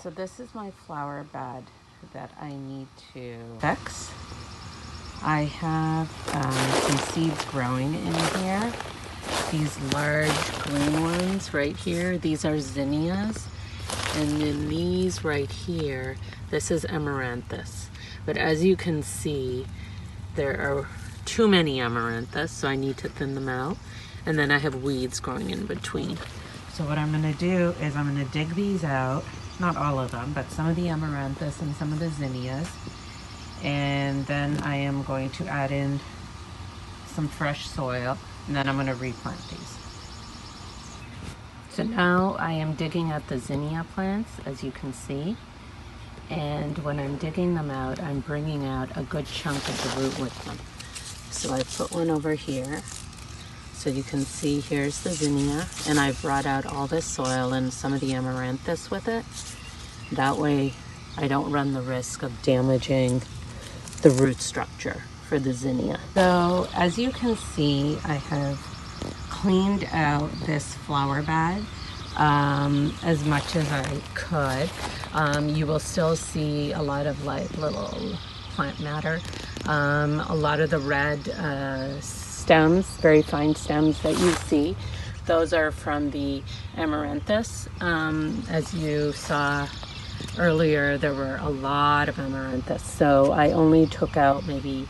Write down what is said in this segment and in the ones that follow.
so this is my flower bed that I need to fix. I have some seeds growing in here. These large green ones right here, these are zinnias. And then these right here, this is Amaranthus. But as you can see, there are too many Amaranthus, so I need to thin them out. And then I have weeds growing in between. So what I'm gonna do is I'm gonna dig these out, not all of them, but some of the Amaranthus and some of the zinnias. And then I am going to add in some fresh soil, and then I'm gonna replant these. So now I am digging out the zinnia plants, as you can see. And when I'm digging them out, I'm bringing out a good chunk of the root with them. So I put one over here. So you can see here's the zinnia, and I've brought out all this soil and some of the Amaranthus with it. That way I don't run the risk of damaging the root structure for the zinnia. So as you can see, I have cleaned out this flower bed as much as I could. You will still see a lot of like little plant matter. A lot of the red stems, very fine stems that you see, those are from the Amaranthus. As you saw earlier, there were a lot of Amaranthus, so I only took out maybe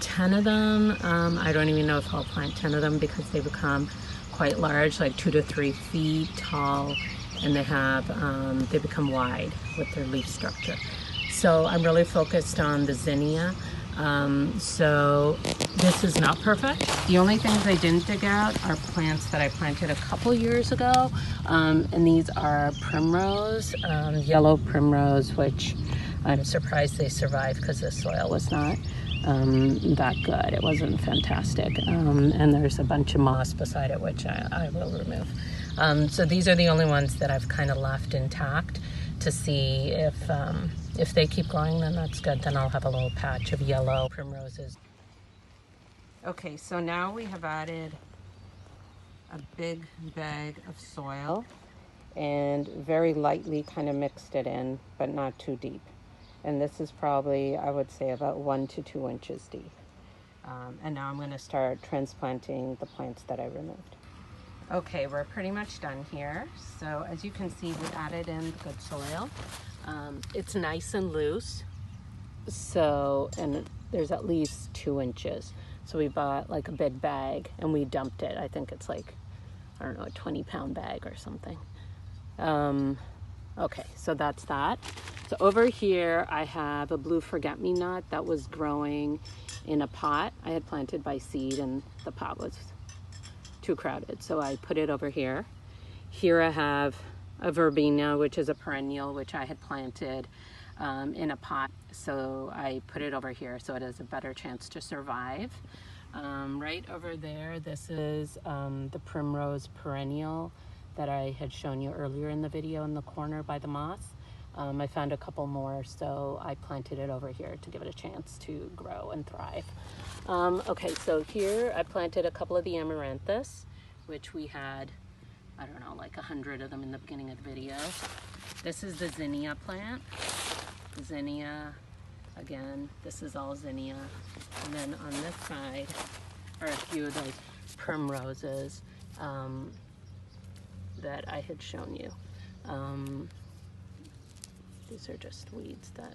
10 of them. I don't even know if I'll plant 10 of them because they become quite large, like 2 to 3 feet tall, and they become wide with their leaf structure. So I'm really focused on the zinnia. So this is not perfect. The only things I didn't dig out are plants that I planted a couple years ago, and these are primrose, yellow primrose, which I'm surprised they survived because the soil was not that good. It wasn't fantastic. And there's a bunch of moss beside it, which I will remove. So these are the only ones that I've kind of left intact to see if they keep growing, then that's good. Then I'll have a little patch of yellow primroses. Okay, so now we have added a big bag of soil and very lightly kind of mixed it in, but not too deep. And this is probably, I would say, about 1 to 2 inches deep. And now I'm going to start transplanting the plants that I removed. Okay, we're pretty much done here. So as you can see, we added in the good soil. It's nice and loose. So, and there's at least 2 inches. So we bought like a big bag and we dumped it. I think it's like, I don't know, a 20-pound bag or something. Okay, so that's that. So over here, I have a blue forget-me-not that was growing in a pot. I had planted by seed and the pot was too crowded, so I put it over here. Here I have a verbena, which is a perennial, which I had planted in a pot. So I put it over here so it has a better chance to survive. Right over there, this is the primrose perennial that I had shown you earlier in the video in the corner by the moss. I found a couple more, so I planted it over here to give it a chance to grow and thrive. Okay, so here I planted a couple of the Amaranthus, which we had, I don't know, like 100 of them in the beginning of the video. This is the zinnia plant. Zinnia, again, this is all zinnia. And then on this side are a few of those primroses that I had shown you. These are just weeds that...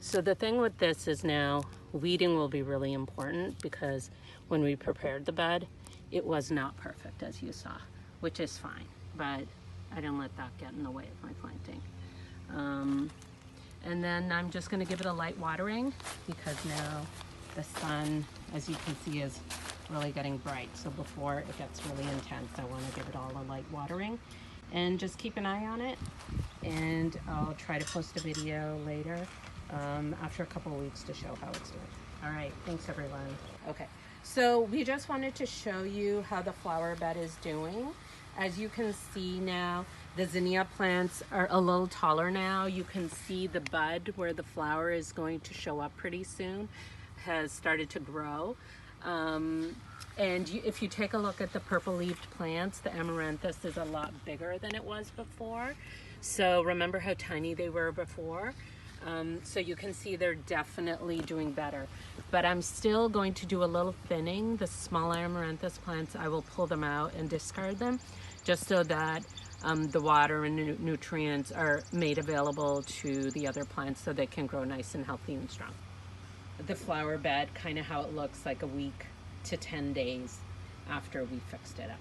So the thing with this is now weeding will be really important because when we prepared the bed, it was not perfect as you saw, which is fine, but I didn't let that get in the way of my planting. And then I'm just going to give it a light watering because now the sun, as you can see, is really getting bright. So before it gets really intense, I want to give it all a light watering and just keep an eye on it. And I'll try to post a video later after a couple of weeks to show how it's doing. All right, thanks everyone. Okay, so we just wanted to show you how the flower bed is doing. As you can see now, the zinnia plants are a little taller now. You can see the bud where the flower is going to show up pretty soon has started to grow. And if you take a look at the purple-leaved plants, the Amaranthus is a lot bigger than it was before. So remember how tiny they were before? So you can see they're definitely doing better. But I'm still going to do a little thinning. The small Amaranthus plants, I will pull them out and discard them, just so that the water and nutrients are made available to the other plants so they can grow nice and healthy and strong. The flower bed, kind of how it looks like a week to 10 days after we fixed it up.